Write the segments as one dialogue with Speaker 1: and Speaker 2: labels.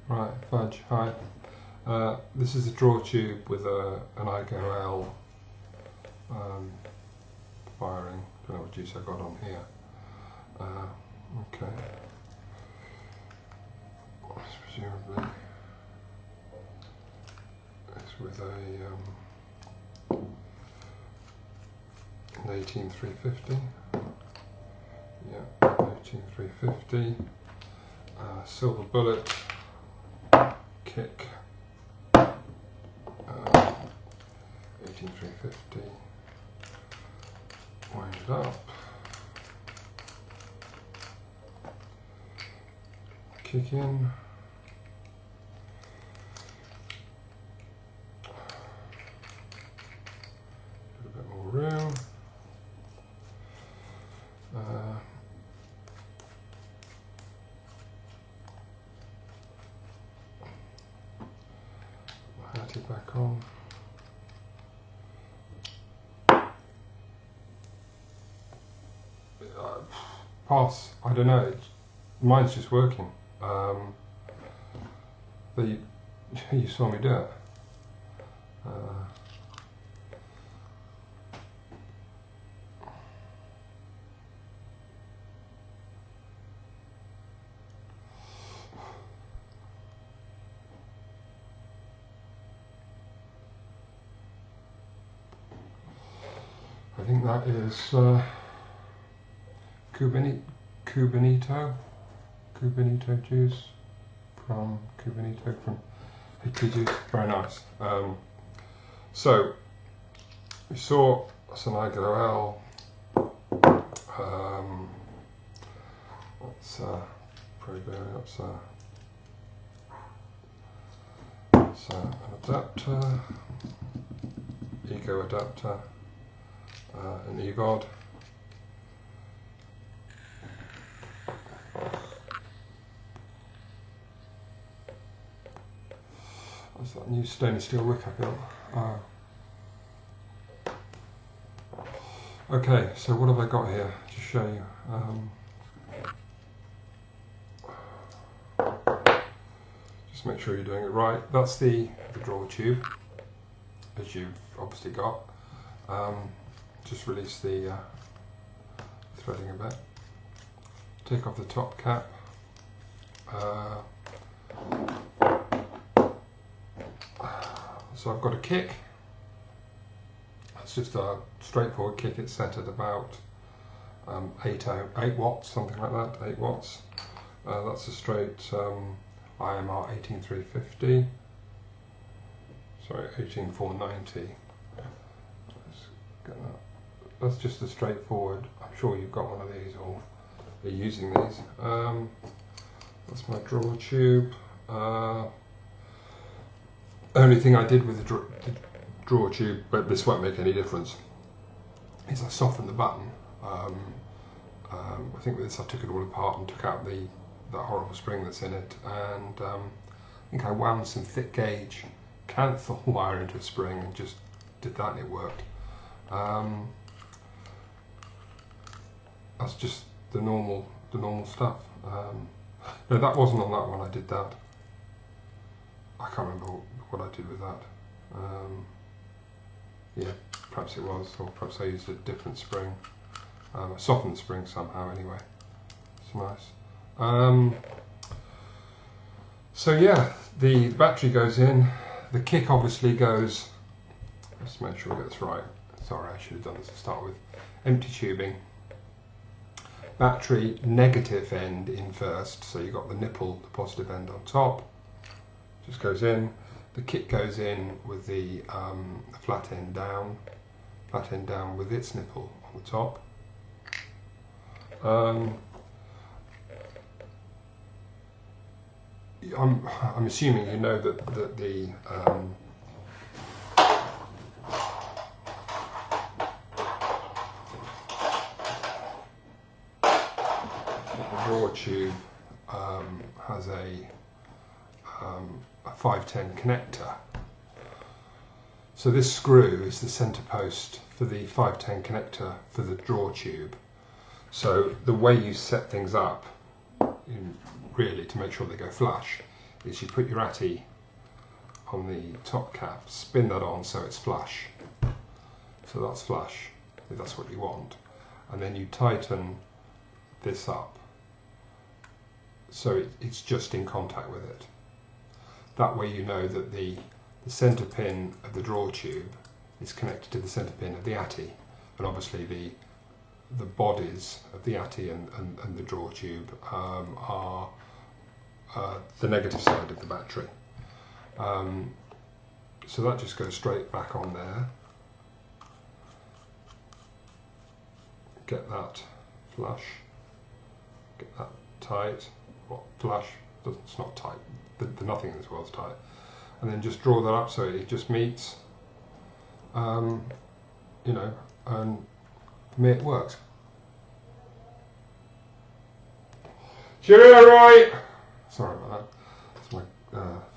Speaker 1: Right, Fudge, hi. This is a draw tube with an IGO wiring. Don't know what juice I got on here. Okay. Presumably it's with an 18350. Yeah, 18350. Silver bullet kick. 18350. Wind it up. Kick in. Get a bit more room. Hat it back on. Pass. I don't know. Mine's just working. You saw me do it. I think that is Cubinito juice from Cubinito from Hickory juice. Very nice. So we saw L. That's probiotics. That's an adapter, Eco adapter, an Evolv. That's that new stainless steel wick I built. Okay, so what have I got here to show you? Just make sure you're doing it right. That's the draw tube, as you've obviously got. Just release the threading a bit. Take off the top cap. So I've got a kick. It's just a straightforward kick. It's set at about 8 watts, something like that, 8 watts. That's a straight IMR 18350. Sorry, 18490. Let's get that. That's just a straightforward. I'm sure you've got one of these or are using these. That's my draw tube. Only thing I did with the draw tube, but this won't make any difference, is I softened the button. I think with this I took it all apart and took out that horrible spring that's in it, and I think I wound some thick gauge Canthal wire into a spring and just did that and it worked. That's just the normal stuff. No, that wasn't on that one. I did that. I can't remember what I did with that. Yeah, perhaps it was, or perhaps I used a different spring. I softened the spring somehow anyway. It's nice. So yeah, the battery goes in. The kick obviously goes, let's make sure we get this right. Sorry, I should have done this to start with. Empty tubing. Battery negative end in first, so you've got the nipple, the positive end on top. Just goes in. The kick goes in with the flat end down with its nipple on the top. I'm assuming you know that the draw tube has a 510 connector. So this screw is the center post for the 510 connector for the draw tube. So the way you set things up, really to make sure they go flush, is you put your atty on the top cap, spin that on so it's flush. So that's flush, if that's what you want. And then you tighten this up so it's just in contact with it. That way you know that the centre pin of the draw tube is connected to the centre pin of the atty, and obviously the bodies of the atty and the draw tube are the negative side of the battery. So that just goes straight back on there. Get that flush, get that tight. Well, flush, it's not tight, nothing in this world's tight. And then just draw that up so it just meets, you know, and for me it works. Cheerio, Roy! Sorry about that. It's my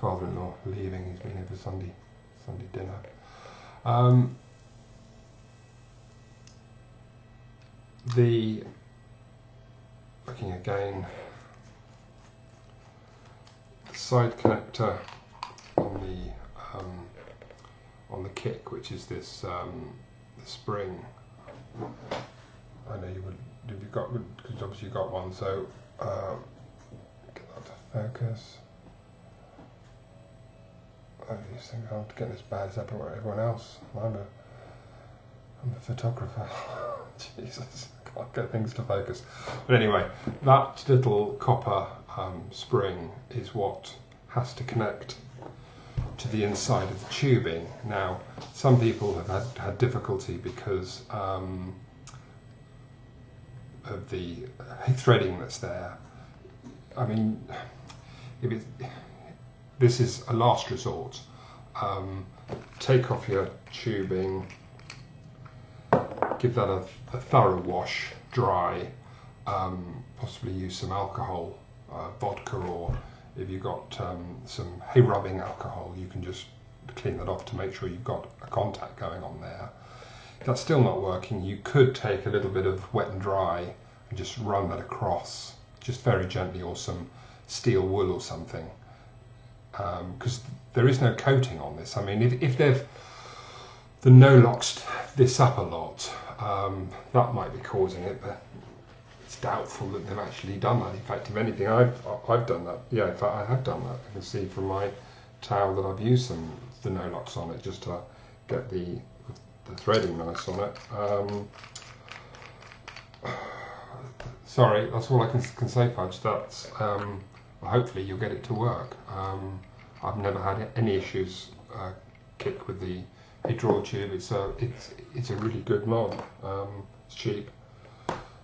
Speaker 1: father-in-law leaving. He's been here for Sunday dinner. Looking again, the side connector on the kick, which is this the spring. I know you would, if you've got, because obviously you've got one, so get that to focus. These things aren't getting as bad as everyone else. I'm a photographer. Jesus, I can't get things to focus. But anyway, that little copper spring is what has to connect to the inside of the tubing. Now, some people have had difficulty because of the threading that's there. I mean, this is a last resort. Take off your tubing, give that a thorough wash, dry, possibly use some alcohol, vodka, or if you've got some hay rubbing alcohol, you can just clean that off to make sure you've got a contact going on there. If that's still not working, you could take a little bit of wet and dry and just run that across, just very gently, or some steel wool or something, because there is no coating on this. I mean, if they've the no-locked this up a lot, that might be causing it, but it's doubtful that they've actually done that. In fact, if anything, I've done that. Yeah, in fact, I have done that. I can see from my towel that I've used the no-locks on it just to get the threading nice on it. Sorry, that's all I can say, Fudge. That's hopefully you'll get it to work. I've never had any issues kick with the draw tube. It's a really good mod. It's cheap.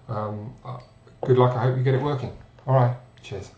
Speaker 1: Good luck. I hope you get it working. All right. Cheers.